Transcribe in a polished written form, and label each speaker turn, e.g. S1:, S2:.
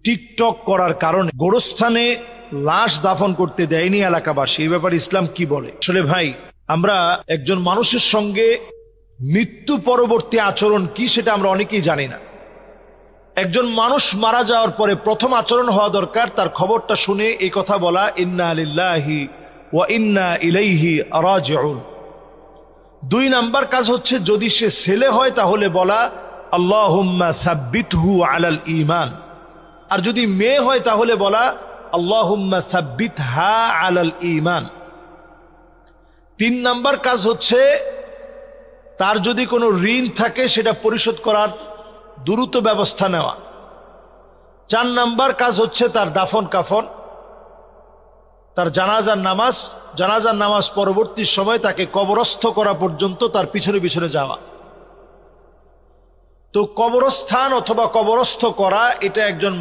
S1: TikTok করার কারণে গোরস্থানে লাশ দাফন করতে দেয়নি এলাকাবাসী, এই ব্যাপারে ইসলাম কি বলে? আসলে ভাই, আমরা একজন মানুষের সঙ্গে মৃত্যু পরবর্তী আচরণ কি সেটা আমরা অনেকেই জানি না। একজন মানুষ মারা যাওয়ার পরে প্রথম আচরণ হওয়া দরকার তার খবরটা শুনে এই কথা বলা, ইন্না লিল্লাহি ওয়া ইন্না ইলাইহি রাজিউন। 2 নাম্বার কাজ হচ্ছে যদি সে ছেলে হয় তাহলে বলা আল্লাহুম্মা সাব্বিতহু আলাল ঈমান, আর যদি মেয়ে হয় তাহলে বলা আল্লাহুম্মা সাব্বিতহা আলাল ঈমান। 3 নাম্বার কাজ হচ্ছে তার যদি কোনো ঋণ থাকে সেটা পরিশোধ করার দ্রুত ব্যবস্থা নেওয়া। 4 নাম্বার কাজ হচ্ছে তার দাফন কাফন, তার জানাজার নামাজ পরবর্তী সময় তাকে কবরস্থ করা পর্যন্ত তার পিছনে পিছনে যাওয়া। তো কবরস্থান অথবা কবরস্থ করা এটা একজন